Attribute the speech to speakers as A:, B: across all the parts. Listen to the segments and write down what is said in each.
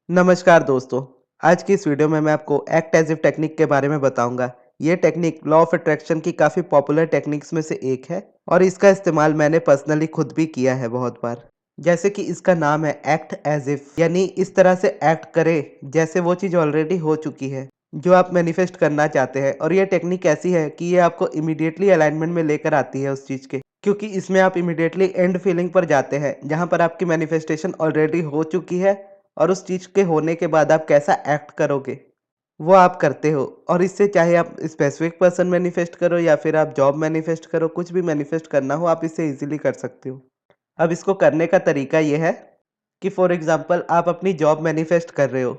A: नमस्कार दोस्तों। आज की इस वीडियो में मैं आपको एक्ट एज इफ टेक्निक के बारे में बताऊंगा। ये टेक्निक लॉ ऑफ अट्रैक्शन की काफ़ी पॉपुलर टेक्निक्स में से एक है और इसका इस्तेमाल मैंने पर्सनली खुद भी किया है बहुत बार। जैसे कि इसका नाम है एक्ट एज इफ, यानी इस तरह से एक्ट करें जैसे वो चीज़ ऑलरेडी हो चुकी है जो आप मैनिफेस्ट करना चाहते हैं। और ये टेक्निक ऐसी है कि ये आपको इमीडिएटली अलाइनमेंट में लेकर आती है उस चीज़ के, क्योंकि इसमें आप इमीडिएटली एंड फीलिंग पर जाते हैं जहाँ पर आपकी मैनिफेस्टेशन ऑलरेडी हो चुकी है और उस चीज़ के होने के बाद आप कैसा एक्ट करोगे, वो आप करते हो। और इससे चाहे आप स्पेसिफिक पर्सन मैनिफेस्ट करो या फिर आप जॉब मैनिफेस्ट करो, कुछ भी मैनिफेस्ट करना हो आप इससे ईज़िली कर सकते हो। अब इसको करने का तरीका ये है कि फॉर एग्ज़ाम्पल आप अपनी जॉब मैनिफेस्ट कर रहे हो,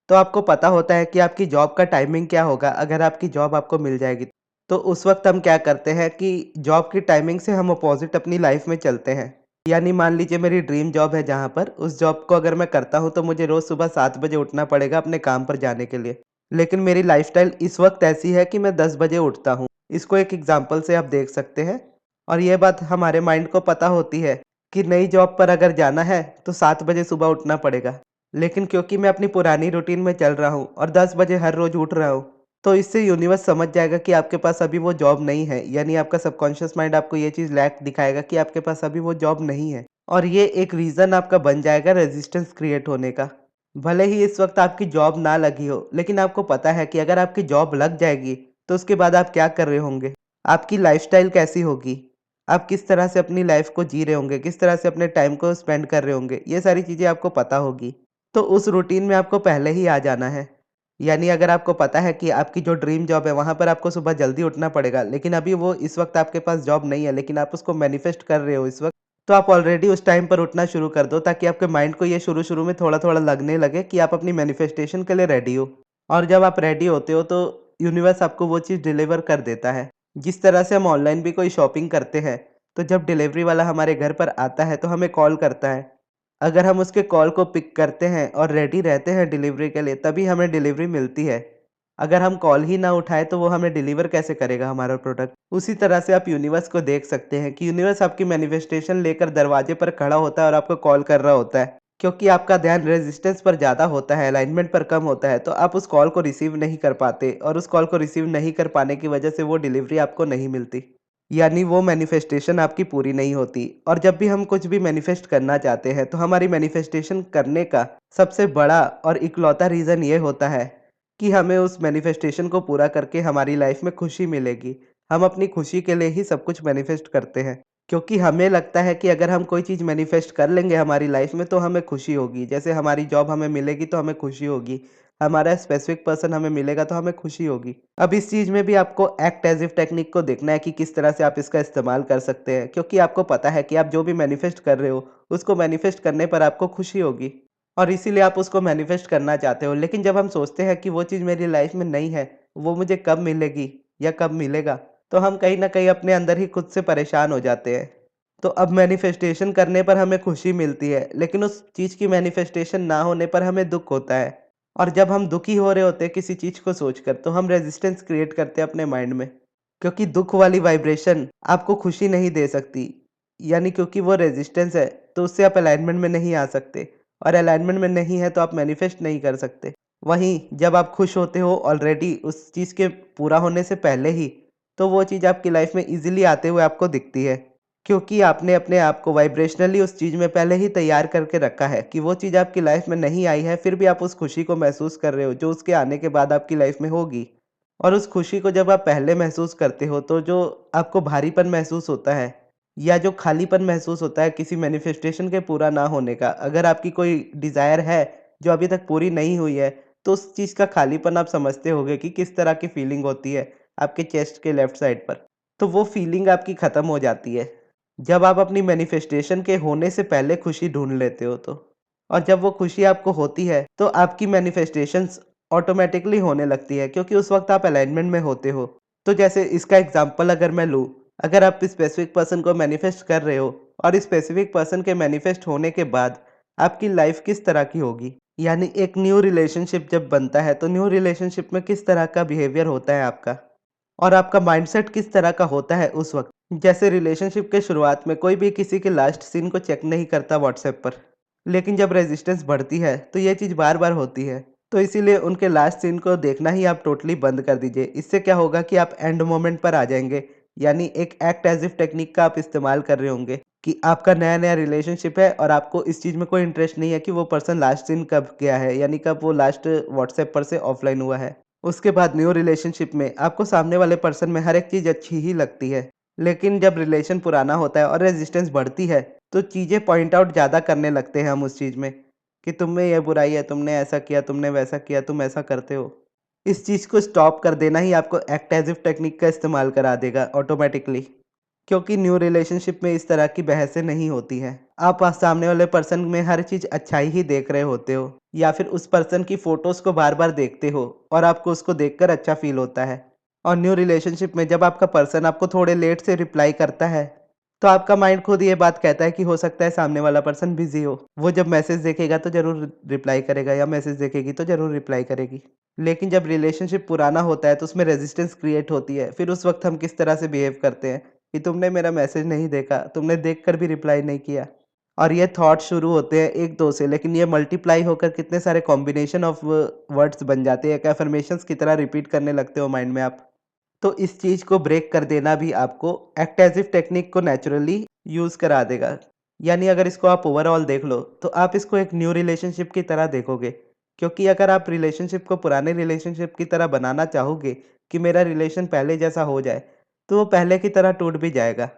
A: तो आपको पता होता है कि आपकी जॉब का टाइमिंग क्या होगा अगर आपकी जॉब आपको मिल जाएगी। तो उस वक़्त हम क्या करते हैं कि जॉब की टाइमिंग से हम अपोज़िट अपनी लाइफ़ में चलते हैं। यानी मान लीजिए मेरी ड्रीम जॉब है जहाँ पर, उस जॉब को अगर मैं करता हूँ तो मुझे रोज़ सुबह 7 बजे उठना पड़ेगा अपने काम पर जाने के लिए। लेकिन मेरी लाइफ़स्टाइल इस वक़्त ऐसी है कि मैं 10 बजे उठता हूँ। इसको एक एग्ज़ाम्पल से आप देख सकते हैं। और ये बात हमारे माइंड को पता होती है कि नई जॉब पर अगर जाना है तो 7 बजे सुबह उठना पड़ेगा। लेकिन क्योंकि मैं अपनी पुरानी रूटीन में चल रहा हूँ और 10 बजे हर रोज़ उठ रहा हूँ, तो इससे यूनिवर्स समझ जाएगा कि आपके पास अभी वो जॉब नहीं है। यानी आपका सबकॉन्शियस माइंड आपको ये चीज़ लैक दिखाएगा कि आपके पास अभी वो जॉब नहीं है। और ये एक रीज़न आपका बन जाएगा रेजिस्टेंस क्रिएट होने का। भले ही इस वक्त आपकी जॉब ना लगी हो, लेकिन आपको पता है कि अगर आपकी जॉब लग जाएगी तो उसके बाद आप क्या कर रहे होंगे, आपकी लाइफस्टाइल कैसी होगी, आप किस तरह से अपनी लाइफ को जी रहे होंगे, किस तरह से अपने टाइम को स्पेंड कर रहे होंगे, ये सारी चीज़ें आपको पता होगी। तो उस रूटीन में आपको पहले ही आ जाना है। यानी अगर आपको पता है कि आपकी जो ड्रीम जॉब है वहाँ पर आपको सुबह जल्दी उठना पड़ेगा, लेकिन अभी वो इस वक्त आपके पास जॉब नहीं है, लेकिन आप उसको मैनिफेस्ट कर रहे हो इस वक्त, तो आप ऑलरेडी उस टाइम पर उठना शुरू कर दो ताकि आपके माइंड को ये शुरू-शुरू में थोड़ा-थोड़ा लगने लगे कि आप अपनी मैनिफेस्टेशन के लिए रेडी हो। और जब आप रेडी होते हो तो यूनिवर्स आपको वो चीज़ डिलीवर कर देता है। जिस तरह से हम ऑनलाइन भी कोई शॉपिंग करते हैं, तो जब डिलीवरी वाला हमारे घर पर आता है तो हमें कॉल करता है। अगर हम उसके कॉल को पिक करते हैं और रेडी रहते हैं डिलीवरी के लिए, तभी हमें डिलीवरी मिलती है। अगर हम कॉल ही ना उठाएँ तो वो हमें डिलीवर कैसे करेगा हमारा प्रोडक्ट? उसी तरह से आप यूनिवर्स को देख सकते हैं कि यूनिवर्स आपकी मैनिफेस्टेशन लेकर दरवाजे पर खड़ा होता है और आपको कॉल कर रहा होता है। क्योंकि आपका ध्यान रेजिस्टेंस पर ज़्यादा होता है, अलाइनमेंट पर कम होता है, तो आप उस कॉल को रिसीव नहीं कर पाते और उस कॉल को रिसीव नहीं कर पाने की वजह से वो डिलीवरी आपको नहीं मिलती। यानी वो मैनिफेस्टेशन आपकी पूरी नहीं होती। और जब भी हम कुछ भी मैनिफेस्ट करना चाहते हैं तो हमारी मैनिफेस्टेशन करने का सबसे बड़ा और इकलौता रीज़न ये होता है कि हमें उस मैनिफेस्टेशन को पूरा करके हमारी लाइफ में खुशी मिलेगी। हम अपनी खुशी के लिए ही सब कुछ मैनिफेस्ट करते हैं, क्योंकि हमें लगता है कि अगर हम कोई चीज़ मैनिफेस्ट कर लेंगे हमारी लाइफ में तो हमें खुशी होगी। जैसे हमारी जॉब हमें मिलेगी तो हमें खुशी होगी, हमारा स्पेसिफिक पर्सन हमें मिलेगा तो हमें खुशी होगी। अब इस चीज़ में भी आपको एक्ट एज़ इफ टेक्निक को देखना है कि किस तरह से आप इसका इस्तेमाल कर सकते हैं, क्योंकि आपको पता है कि आप जो भी मैनिफेस्ट कर रहे हो, उसको मैनिफेस्ट करने पर आपको खुशी होगी और इसीलिए आप उसको मैनिफेस्ट करना चाहते हो। लेकिन जब हम सोचते हैं कि वो चीज़ मेरी लाइफ में नहीं है, वो मुझे कब मिलेगी या कब मिलेगा, तो हम कहीं न कहीं अपने अंदर ही खुद से परेशान हो जाते हैं। तो अब मैनिफेस्टेशन करने पर हमें खुशी मिलती है, लेकिन उस चीज़ की मैनिफेस्टेशन ना होने पर हमें दुःख होता है। और जब हम दुखी हो रहे होते हैं किसी चीज़ को सोचकर, तो हम रेजिस्टेंस क्रिएट करते हैं अपने माइंड में, क्योंकि दुःख वाली वाइब्रेशन आपको खुशी नहीं दे सकती। यानी क्योंकि वो रेजिस्टेंस है, तो उससे आप अलाइनमेंट में नहीं आ सकते और अलाइनमेंट में नहीं है तो आप मैनिफेस्ट नहीं कर सकते। वहीं जब आप खुश होते हो ऑलरेडी उस चीज़ के पूरा होने से पहले ही, तो वो चीज़ आपकी लाइफ में ईज़िली आते हुए आपको दिखती है। क्योंकि आपने अपने आप को वाइब्रेशनली उस चीज़ में पहले ही तैयार करके रखा है कि वो चीज़ आपकी लाइफ में नहीं आई है, फिर भी आप उस खुशी को महसूस कर रहे हो जो उसके आने के बाद आपकी लाइफ में होगी। और उस खुशी को जब आप पहले महसूस करते हो तो जो आपको भारीपन महसूस होता है या जो खालीपन महसूस होता है किसी मैनिफेस्टेशन के पूरा ना होने का, अगर आपकी कोई डिज़ायर है जो अभी तक पूरी नहीं हुई है, तो उस चीज़ का खालीपन आप समझते होंगे कि किस तरह की फीलिंग होती है आपके चेस्ट के लेफ्ट साइड पर। तो वो फीलिंग आपकी ख़त्म हो जाती है जब आप अपनी मैनिफेस्टेशन के होने से पहले खुशी ढूँढ लेते हो तो। और जब वो खुशी आपको होती है, तो आपकी मैनिफेस्टेशंस ऑटोमैटिकली होने लगती है, क्योंकि उस वक़्त आप अलाइनमेंट में होते हो। तो जैसे इसका एग्ज़ाम्पल अगर मैं लूँ, अगर आप स्पेसिफ़िक पर्सन को मैनिफेस्ट कर रहे हो और स्पेसिफ़िक पर्सन के मैनिफेस्ट होने के बाद आपकी लाइफ़ किस तरह की होगी? यानी एक न्यू रिलेशनशिप जब बनता है, तो न्यू रिलेशनशिप में किस तरह का बिहेवियर होता है आपका? और आपका माइंडसेट किस तरह का होता है उस वक़्त? जैसे रिलेशनशिप के शुरुआत में कोई भी किसी के लास्ट सीन को चेक नहीं करता व्हाट्सएप पर। लेकिन जब रेजिस्टेंस बढ़ती है तो ये चीज़ बार-बार होती है। तो इसीलिए उनके लास्ट सीन को देखना ही आप टोटली बंद कर दीजिए। इससे क्या होगा कि आप एंड मोमेंट पर आ जाएँगे, यानी एक एक्ट एज़ इफ टेक्निक का आप इस्तेमाल कर रहे होंगे कि आपका नया-नया रिलेशनशिप है और आपको इस चीज़ में कोई इंटरेस्ट नहीं है कि वो पर्सन लास्ट सीन कब गया है, यानी कब वो लास्ट व्हाट्सएप पर से ऑफलाइन हुआ है। उसके बाद न्यू रिलेशनशिप में आपको सामने वाले पर्सन में हर एक चीज़ अच्छी ही लगती है। लेकिन जब रिलेशन पुराना होता है और रेजिस्टेंस बढ़ती है, तो चीज़ें पॉइंट आउट ज़्यादा करने लगते हैं हम उस चीज़ में, कि तुम में ये बुराई है, तुमने ऐसा किया, तुमने वैसा किया, तुम ऐसा करते हो। इस चीज़ को स्टॉप कर देना ही आपको एक्ट एज़ इफ टेक्निक का इस्तेमाल करा देगा ऑटोमैटिकली। क्योंकि न्यू रिलेशनशिप में इस तरह की बहसें नहीं होती हैं। आप सामने वाले पर्सन में हर चीज़ अच्छाई ही देख रहे होते हो या फिर उस पर्सन की फ़ोटोज़ को बार-बार देखते हो और आपको उसको देखकर अच्छा फ़ील होता है। और न्यू रिलेशनशिप में जब आपका पर्सन आपको थोड़े लेट से रिप्लाई करता है, तो आपका माइंड खुद ये बात कहता है कि हो सकता है सामने वाला पर्सन बिज़ी हो। वो जब मैसेज देखेगा तो ज़रूर रिप्लाई करेगा या मैसेज देखेगी तो ज़रूर रिप्लाई करेगी। लेकिन जब रिलेशनशिप पुराना होता है तो उसमें रेजिस्टेंस क्रिएट होती है। फिर उस वक़्त हम किस तरह से बिहेव करते हैं कि तुमने मेरा मैसेज नहीं देखा, तुमने देखकर भी रिप्लाई नहीं किया। और ये थॉट शुरू होते हैं 1-2 से, लेकिन ये मल्टीप्लाई होकर कितने सारे कॉम्बिनेशन ऑफ वर्ड्स बन जाते हैं, एक अफ़र्मेशंस की तरह रिपीट करने लगते हो माइंड में आप। तो इस चीज़ को ब्रेक कर देना भी आपको एक्ट एज़ इफ टेक्निक को नेचुरली यूज़ करा देगा। यानी अगर इसको आप ओवरऑल देख लो, तो आप इसको एक न्यू रिलेशनशिप की तरह देखोगे। क्योंकि अगर आप रिलेशनशिप को पुराने रिलेशनशिप की तरह बनाना चाहोगे कि मेरा रिलेशन पहले जैसा हो जाए, तो वो पहले की तरह टूट भी जाएगा।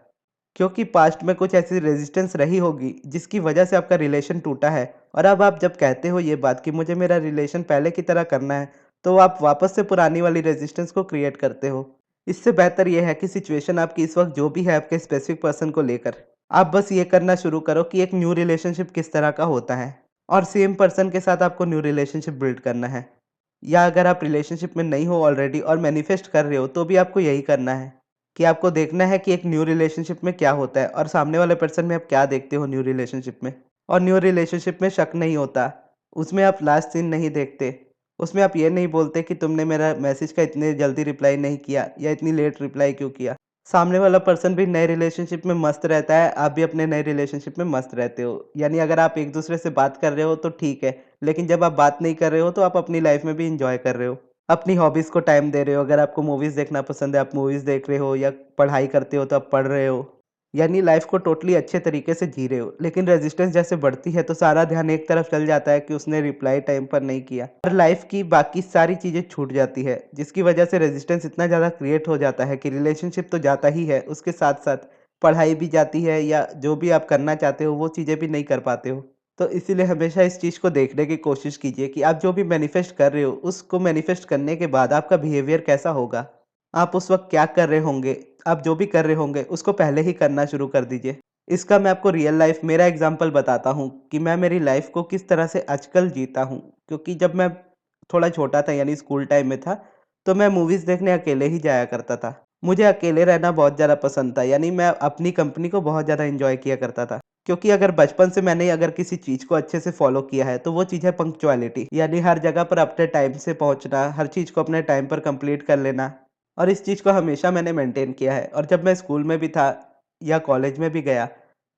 A: क्योंकि पास्ट में कुछ ऐसी रेजिस्टेंस रही होगी जिसकी वजह से आपका रिलेशन टूटा है और अब आप जब कहते हो ये बात कि मुझे मेरा रिलेशन पहले की तरह करना है, तो आप वापस से पुरानी वाली रेजिस्टेंस को क्रिएट करते हो। इससे बेहतर ये है कि सिचुएशन आपकी इस वक्त जो भी है आपके स्पेसिफिक पर्सन को लेकर, आप बस ये करना शुरू करो कि एक न्यू रिलेशनशिप किस तरह का होता है और सेम पर्सन के साथ आपको न्यू रिलेशनशिप बिल्ड करना है। या अगर आप रिलेशनशिप में नहीं हो ऑलरेडी और मैनिफेस्ट कर रहे हो, तो भी आपको यही करना है कि आपको देखना है कि एक न्यू रिलेशनशिप में क्या होता है और सामने वाले पर्सन में आप क्या देखते हो न्यू रिलेशनशिप में। और न्यू रिलेशनशिप में शक नहीं होता, उसमें आप लास्ट सीन नहीं देखते, उसमें आप ये नहीं बोलते कि तुमने मेरा मैसेज का इतने जल्दी रिप्लाई नहीं किया या इतनी लेट रिप्लाई क्यों किया। सामने वाला पर्सन भी नए रिलेशनशिप में मस्त रहता है, आप भी अपने नए रिलेशनशिप में मस्त रहते हो। यानी अगर आप एक दूसरे से बात कर रहे हो तो ठीक है, लेकिन जब आप बात नहीं कर रहे हो तो आप अपनी लाइफ में भी एंजॉय कर रहे हो। अपनी हॉबीज़ को टाइम दे रहे हो, अगर आपको मूवीज़ देखना पसंद है, आप मूवीज़ देख रहे हो या पढ़ाई करते हो तो आप पढ़ रहे हो। यानी लाइफ़ को टोटली अच्छे तरीके से जी रहे हो। लेकिन रेज़िस्टेंस जैसे बढ़ती है तो सारा ध्यान एक तरफ चल जाता है कि उसने रिप्लाई टाइम पर नहीं किया और लाइफ़ की बाकी सारी चीज़ें छूट जाती है, जिसकी वजह से रेज़िस्टेंस इतना ज़्यादा क्रिएट हो जाता है कि रिलेशनशिप तो जाता ही है, उसके साथ-साथ पढ़ाई भी जाती है या जो भी आप करना चाहते हो वो चीज़ें भी नहीं कर पाते हो। तो इसीलिए हमेशा इस चीज़ को देखने की कोशिश कीजिए कि आप जो भी मैनिफेस्ट कर रहे हो, उसको मैनिफेस्ट करने के बाद आपका बिहेवियर कैसा होगा? आप उस वक़्त क्या कर रहे होंगे? आप जो भी कर रहे होंगे, उसको पहले ही करना शुरू कर दीजिए। इसका मैं आपको रियल लाइफ़ मेरा एग्ज़ाम्पल बताता हूँ कि मैं मेरी लाइफ़ को किस तरह से आजकल जीता हूँ। क्योंकि जब मैं थोड़ा छोटा था यानी स्कूल टाइम में था, तो मैं मूवीज़ देखने अकेले ही जाया करता था। मुझे अकेले रहना बहुत ज़्यादा पसंद था, यानी मैं अपनी कंपनी को बहुत ज़्यादा एन्जॉय किया करता था। क्योंकि अगर बचपन से मैंने अगर किसी चीज़ को अच्छे से फ़ॉलो किया है, तो वो चीज़ है पंक्चुअलिटी। यानी हर जगह पर अपने टाइम से पहुँचना, हर चीज़ को अपने टाइम पर कंप्लीट कर लेना और इस चीज़ को हमेशा मैंने मेंटेन किया है। और जब मैं स्कूल में भी था या कॉलेज में भी गया,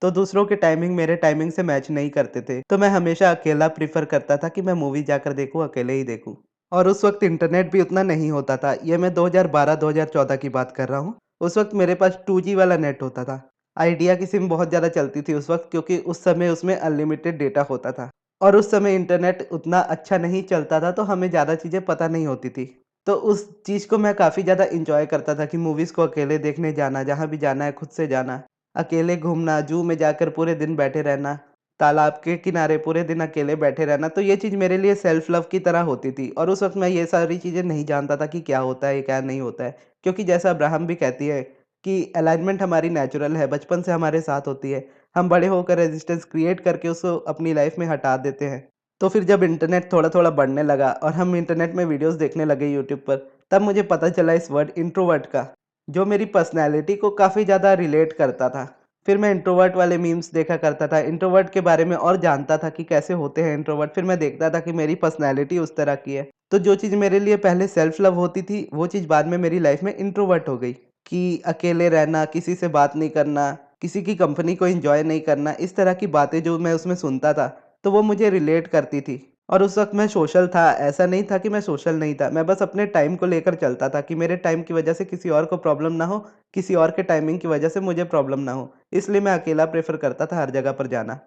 A: तो दूसरों के टाइमिंग मेरे टाइमिंग से मैच नहीं करते थे। तो मैं हमेशा अकेला प्रेफ़र करता था कि मैं मूवी जाकर देखूँ, अकेले ही देखूँ। और उस वक़्त इंटरनेट भी उतना नहीं होता था। ये मैं 2012-2014 की बात कर रहा हूँ। उस वक़्त मेरे पास 2G वाला नेट होता था। आइडिया की सिम बहुत ज़्यादा चलती थी उस वक़्त, क्योंकि उस समय उसमें अनलिमिटेड डेटा होता था। और उस समय इंटरनेट उतना अच्छा नहीं चलता था, तो हमें ज़्यादा चीज़ें पता नहीं होती थी। तो उस चीज़ को मैं काफ़ी ज़्यादा एन्जॉय करता था कि मूवीज़ को अकेले देखने जाना, जहाँ भी जाना है खुद से जाना, अकेले घूमना, ज़ू में जाकर पूरे दिन बैठे रहना, तालाब के किनारे पूरे दिन अकेले बैठे रहना। तो ये चीज़ मेरे लिए सेल्फ लव की तरह होती थी और उस वक़्त मैं ये सारी चीज़ें नहीं जानता था कि क्या होता है, क्या नहीं होता है। क्योंकि जैसा अब्राहम भी कहती है कि अलाइनमेंट हमारी नेचुरल है, बचपन से हमारे साथ होती है। हम बड़े होकर रेजिस्टेंस क्रिएट करके उसको अपनी लाइफ़ में हटा देते हैं। तो फिर जब इंटरनेट थोड़ा-थोड़ा बढ़ने लगा और हम इंटरनेट में वीडियोज़ देखने लगे यूट्यूब पर, तब मुझे पता चला इस वर्ड इंट्रोवर्ट का, जो मेरी पर्सनैलिटी को काफ़ी ज़्यादा रिलेट करता था। फिर मैं इंट्रोवर्ट वाले मीम्स देखा करता था, इंट्रोवर्ट के बारे में और जानता था कि कैसे होते हैं इंट्रोवर्ट। फिर मैं देखता था कि मेरी पर्सनैलिटी उस तरह की है। तो जो चीज़ मेरे लिए पहले सेल्फ लव होती थी, वो चीज़ बाद में मेरी लाइफ़ में इंट्रोवर्ट हो गई। कि अकेले रहना, किसी से बात नहीं करना, किसी की कंपनी को एन्जॉय नहीं करना, इस तरह की बातें जो मैं उसमें सुनता था, तो वो मुझे रिलेट करती थी। और उस वक़्त मैं सोशल था, ऐसा नहीं था कि मैं सोशल नहीं था। मैं बस अपने टाइम को लेकर चलता था कि मेरे टाइम की वजह से किसी और को प्रॉब्लम ना हो, किसी और के टाइमिंग की वजह से मुझे प्रॉब्लम ना हो। इसलिए मैं अकेला प्रेफ़र करता था हर जगह पर जाना।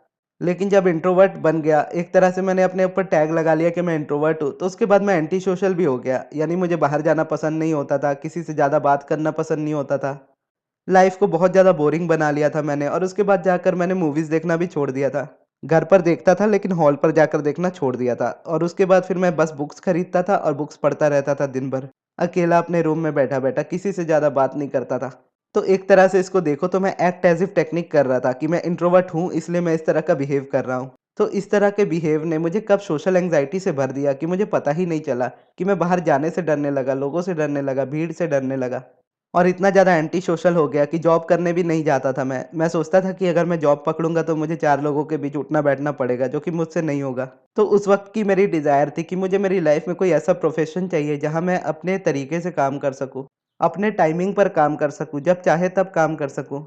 A: लेकिन जब इंट्रोवर्ट बन गया, एक तरह से मैंने अपने ऊपर टैग लगा लिया कि मैं इंट्रोवर्ट हूँ, तो उसके बाद मैं एंटी सोशल भी हो गया। यानी मुझे बाहर जाना पसंद नहीं होता था, किसी से ज़्यादा बात करना पसंद नहीं होता था। लाइफ़ को बहुत ज़्यादा बोरिंग बना लिया था मैंने और उसके बाद जाकर मैंने मूवीज़ देखना भी छोड़ दिया था। घर पर देखता था लेकिन हॉल पर जाकर देखना छोड़ दिया था और उसके बाद फिर मैं बस बुक्स खरीदता था और बुक्स पढ़ता रहता था दिन भर। अकेला अपने रूम में बैठा-बैठा किसी से ज़्यादा बात नहीं करता था। तो एक तरह से इसको देखो तो मैं एक्ट एज़ इफ टेक्निक कर रहा था कि मैं इंट्रोवर्ट हूँ इसलिए मैं इस तरह का बिहेव कर रहा हूँ। तो इस तरह के बिहेव ने मुझे कब सोशल एंग्ज़ायटी से भर दिया कि मुझे पता ही नहीं चला कि मैं बाहर जाने से डरने लगा, लोगों से डरने लगा, भीड़ से डरने लगा। और इतना ज़्यादा एंटी सोशल हो गया कि जॉब करने भी नहीं जाता था मैं। मैं सोचता था कि अगर मैं जॉब पकड़ूँगा तो मुझे 4 लोगों के बीच उठना-बैठना पड़ेगा, जो कि मुझसे नहीं होगा। तो उस वक़्त की मेरी डिज़ायर थी कि मुझे मेरी लाइफ़ में कोई ऐसा प्रोफ़ेशन चाहिए जहाँ मैं अपने तरीके से काम कर सकूँ, अपने टाइमिंग पर काम कर सकूँ, जब चाहे तब काम कर सकूँ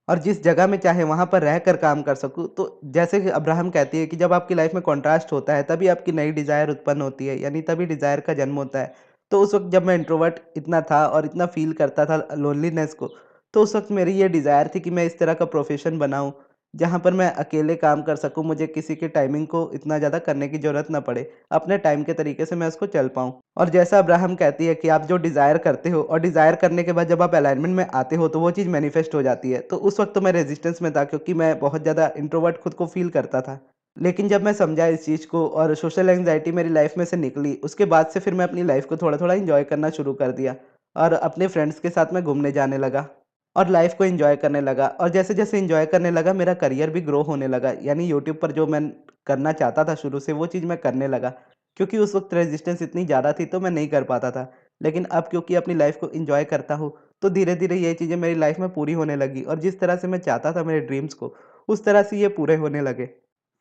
A: और जिस जगह में चाहे वहाँ पर रहकर काम कर सकूँ। तो जैसे कि अब्राहम कहती है कि जब आपकी लाइफ़ में कॉन्ट्रास्ट होता है, तभी आपकी नई डिज़ायर उत्पन्न होती है, यानी तभी डिज़ायर का जन्म होता है। तो उस वक़्त जब मैं इंट्रोवर्ट इतना था और इतना फ़ील करता था लोनलीनेस को, तो उस वक़्त मेरी ये डिज़ायर थी कि मैं इस तरह का प्रोफ़ेशन बनाऊँ, जहाँ पर मैं अकेले काम कर सकूँ, मुझे किसी के टाइमिंग को इतना ज़्यादा करने की ज़रूरत ना पड़े। अपने टाइम के तरीके से मैं उसको चल पाऊँ। और जैसा अब्राहम कहती है कि आप जो डिज़ायर करते हो और डिज़ायर करने के बाद जब आप अलाइनमेंट में आते हो, तो वो चीज़ मैनिफेस्ट हो जाती है। तो उस वक़्त तो मैं रेज़िस्टेंस में था क्योंकि मैं बहुत ज़्यादा इंट्रोवर्ट खुद को फ़ील करता था। लेकिन जब मैं समझा इस चीज़ को और सोशल एंग्ज़ायटी मेरी लाइफ़ में से निकली, उसके बाद से फिर मैं अपनी लाइफ़ को थोड़ा-थोड़ा एन्जॉय करना शुरू कर दिया और अपने फ्रेंड्स के साथ मैं घूमने जाने लगा और लाइफ़ को एन्जॉय करने लगा और जैसे-जैसे एन्जॉय करने लगा, मेरा करियर भी ग्रो होने लगा। यानी यूट्यूब पर जो मैं करना चाहता था शुरू से, वो चीज़ मैं करने लगा। क्योंकि उस वक़्त रेज़िस्टेंस इतनी ज़्यादा थी, तो मैं नहीं कर पाता था। लेकिन अब क्योंकि अपनी लाइफ़ को एन्जॉय करता हूँ, तो धीरे-धीरे ये चीज़ें मेरी लाइफ़ में पूरी होने लगी और जिस तरह से मैं चाहता था मेरे ड्रीम्स को, उस तरह से ये पूरे होने लगे।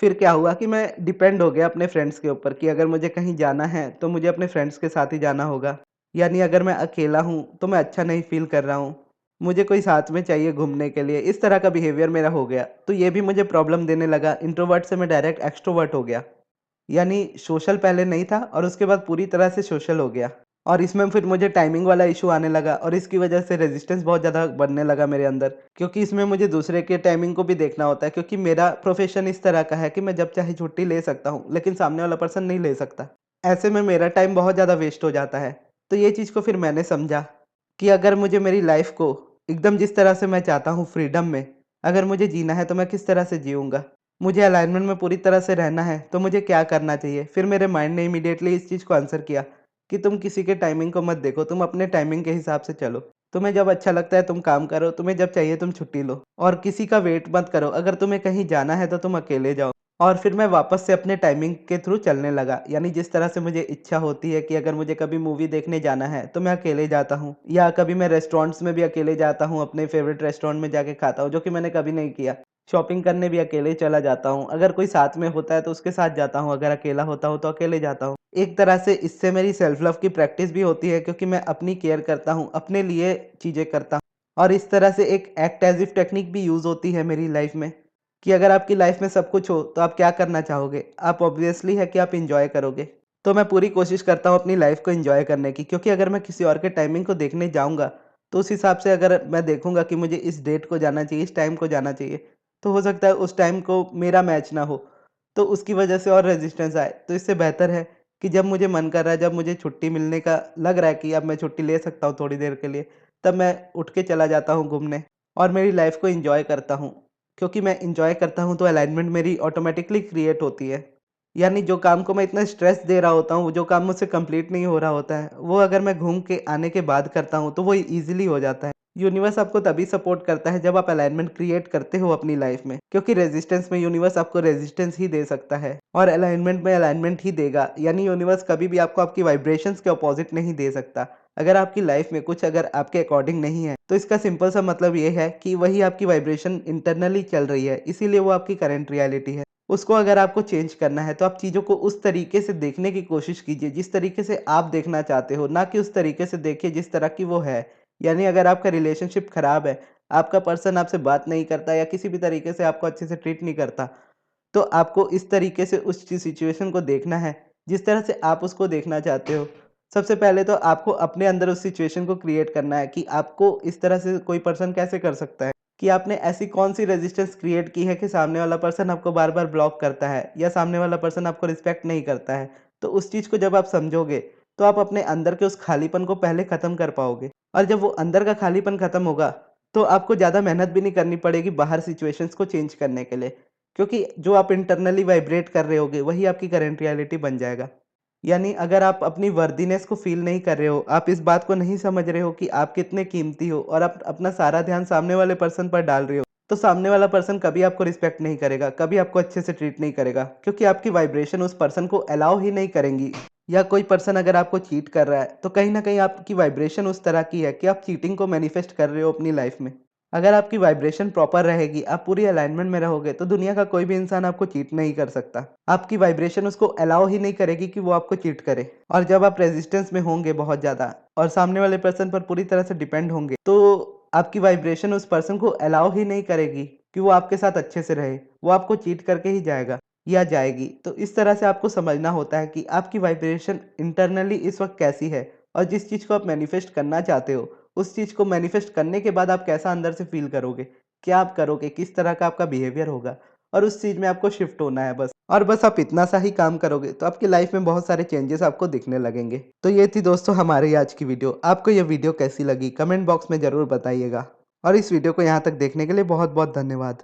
A: फिर क्या हुआ कि मैं डिपेंड हो गया अपने फ्रेंड्स के ऊपर कि अगर मुझे कहीं जाना है, तो मुझे अपने फ्रेंड्स के साथ ही जाना होगा। यानी अगर मैं अकेला हूँ, तो मैं अच्छा नहीं फ़ील कर रहा हूँ। मुझे कोई साथ में चाहिए घूमने के लिए, इस तरह का बिहेवियर मेरा हो गया। तो ये भी मुझे प्रॉब्लम देने लगा, इंट्रोवर्ट से मैं डायरेक्ट एक्सट्रोवर्ट हो गया। यानी सोशल पहले नहीं था और उसके बाद पूरी तरह से सोशल हो गया। और इसमें फिर मुझे टाइमिंग वाला इश्यू आने लगा और इसकी वजह से रेजिस्टेंस बहुत ज़्यादा बढ़ने लगा मेरे अंदर। क्योंकि इसमें मुझे दूसरे के टाइमिंग को भी देखना होता है क्योंकि मेरा प्रोफ़ेशन इस तरह का है कि मैं जब चाहे छुट्टी ले सकता हूँ, लेकिन सामने वाला पर्सन नहीं ले सकता। ऐसे में मेरा टाइम बहुत ज़्यादा वेस्ट हो जाता है। तो ये चीज़ को फिर मैंने समझा कि अगर मुझे मेरी लाइफ़ को एकदम जिस तरह से मैं चाहता हूँ फ्रीडम में, अगर मुझे जीना है तो मैं किस तरह से जीऊँगा? मुझे अलाइनमेंट में पूरी तरह से रहना है, तो मुझे क्या करना चाहिए? फिर मेरे माइंड ने इमीडिएटली इस चीज़ को आंसर किया कि तुम किसी के टाइमिंग को मत देखो, तुम अपने टाइमिंग के हिसाब से चलो। तुम्हें जब अच्छा लगता है तुम काम करो, तुम्हें जब चाहिए तुम छुट्टी लो और किसी का वेट मत करो। अगर तुम्हें कहीं जाना है तो तुम अकेले जाओ। और फिर मैं वापस से अपने टाइमिंग के थ्रू चलने लगा। यानी जिस तरह से मुझे इच्छा होती है कि अगर मुझे कभी मूवी देखने जाना है, तो मैं अकेले जाता हूँ या कभी मैं रेस्टोरेंट्स में भी अकेले जाता हूँ, अपने फ़ेवरेट रेस्टोरेंट में जाके खाता हूँ, जो कि मैंने कभी नहीं किया। शॉपिंग करने भी अकेले चला जाता हूँ। अगर कोई साथ में होता है तो उसके साथ जाता हूँ, अगर अकेला होता हूँ तो अकेले जाता हूँ। एक तरह से इससे मेरी सेल्फ लव की प्रैक्टिस भी होती है क्योंकि मैं अपनी केयर करता हूँ, अपने लिए चीज़ें करता हूँ और इस तरह से एक एक्ट एज़ इफ टेक्निक भी यूज़ होती है मेरी लाइफ़ में कि अगर आपकी लाइफ़ में सब कुछ हो तो आप क्या करना चाहोगे? आप ऑब्वियसली है कि आप एन्जॉय करोगे। तो मैं पूरी कोशिश करता हूँ अपनी लाइफ़ को एन्जॉय करने की क्योंकि अगर मैं किसी और के टाइमिंग को देखने जाऊँगा, तो उस हिसाब से अगर मैं देखूँगा कि मुझे इस डेट को जाना चाहिए, इस टाइम को जाना चाहिए, तो हो सकता है उस टाइम को मेरा मैच ना हो, तो उसकी वजह से और रेजिस्टेंस आए। तो इससे बेहतर है कि जब मुझे मन कर रहा है, जब मुझे छुट्टी मिलने का लग रहा है कि अब मैं छुट्टी ले सकता हूँ थोड़ी देर के लिए, तब मैं उठ के चला जाता हूँ घूमने और मेरी लाइफ़ को एन्जॉय करता हूँ। क्योंकि मैं एन्जॉय करता हूँ तो अलाइनमेंट मेरी ऑटोमैटिकली क्रिएट होती है। यानी जो काम को मैं इतना स्ट्रेस दे रहा होता हूँ, जो काम मुझसे कंप्लीट नहीं हो रहा होता है, वो अगर मैं घूम के आने के बाद करता हूँ, तो वो ईज़िली हो जाता है। यूनिवर्स आपको तभी सपोर्ट करता है जब आप अलाइनमेंट क्रिएट करते हो अपनी लाइफ़ में, क्योंकि रेज़िस्टेंस में यूनिवर्स आपको रेज़िस्टेंस ही दे सकता है और अलाइनमेंट में अलाइनमेंट ही देगा। यानी यूनिवर्स कभी भी आपको आपकी वाइब्रेशंस के अपोज़िट नहीं दे सकता। अगर आपकी लाइफ़ में कुछ अगर आपके अकॉर्डिंग नहीं है, तो इसका सिंपल सा मतलब ये है कि वही आपकी वाइब्रेशन इंटरनली चल रही है, इसीलिए वो आपकी करंट रियलिटी है। उसको अगर आपको चेंज करना है, तो आप चीज़ों को उस तरीके से देखने की कोशिश कीजिए, जिस तरीके से आप देखना चाहते हो, ना कि उस तरीके से देखिए जिस तरह की वो है। यानी अगर आपका रिलेशनशिप खराब है, आपका पर्सन आपसे बात नहीं करता या किसी भी तरीके से आपको अच्छे से ट्रीट नहीं करता, तो आपको इस तरीके से उस सिचुएशन को देखना है, जिस तरह से आप उसको देखना चाहते हो। सबसे पहले तो आपको अपने अंदर उस सिचुएशन को क्रिएट करना है कि आपको इस तरह से कोई पर्सन कैसे कर सकता है, कि आपने ऐसी कौन-सी रेजिस्टेंस क्रिएट की है कि सामने वाला पर्सन आपको बार-बार ब्लॉक करता है या सामने वाला पर्सन आपको रिस्पेक्ट नहीं करता है। तो उस चीज़ को जब आप समझोगे, तो आप अपने अंदर के उस खालीपन को पहले ख़त्म कर पाओगे और जब वो अंदर का खालीपन ख़त्म होगा, तो आपको ज़्यादा मेहनत भी नहीं करनी पड़ेगी बाहर सिचुएशंस को चेंज करने के लिए। क्योंकि जो आप इंटरनली वाइब्रेट कर रहे होगे, वही आपकी करंट रियलिटी बन जाएगा। यानी अगर आप अपनी वर्दीनेस को फ़ील नहीं कर रहे हो, आप इस बात को नहीं समझ रहे हो कि आप कितने कीमती हो और आप अपना सारा ध्यान सामने वाले पर्सन पर डाल रहे हो, तो सामने वाला पर्सन कभी आपको रिस्पेक्ट नहीं करेगा, कभी आपको अच्छे से ट्रीट नहीं करेगा, क्योंकि आपकी वाइब्रेशन उस पर्सन को अलाउ ही नहीं करेंगी। या कोई पर्सन अगर आपको चीट कर रहा है, तो कहीं न कहीं आपकी वाइब्रेशन उस तरह की है कि आप चीटिंग को मैनिफेस्ट कर रहे हो अपनी लाइफ़ में। अगर आपकी वाइब्रेशन प्रॉपर रहेगी, आप पूरी अलाइनमेंट में रहोगे, तो दुनिया का कोई भी इंसान आपको चीट नहीं कर सकता। आपकी वाइब्रेशन उसको अलाउ ही नहीं करेगी कि वो आपको चीट करे। और जब आप रेजिस्टेंस में होंगे बहुत ज़्यादा और सामने वाले पर्सन पर पूरी तरह से डिपेंड होंगे, तो आपकी वाइब्रेशन उस पर्सन को अलाउ ही नहीं करेगी कि वो आपके साथ अच्छे से रहे। वो आपको चीट करके ही जाएगा या जाएगी। तो इस तरह से आपको समझना होता है कि आपकी वाइब्रेशन इंटरनली इस वक़्त कैसी है और जिस चीज़ को आप मैनिफेस्ट करना चाहते हो, उस चीज़ को मैनिफेस्ट करने के बाद आप कैसा अंदर से फ़ील करोगे? क्या आप करोगे? किस तरह का आपका बिहेवियर होगा? और उस चीज़ में आपको शिफ्ट होना है बस। और बस आप इतना सा ही काम करोगे तो आपकी लाइफ़ में बहुत सारे चेंजेज़ आपको दिखने लगेंगे। तो ये थी दोस्तों हमारी आज की वीडियो। आपको ये वीडियो कैसी लगी? कमेंट बॉक्स में ज़रूर बताइएगा। और इस वीडियो को यहाँ तक देखने के लिए बहुत-बहुत धन्यवाद।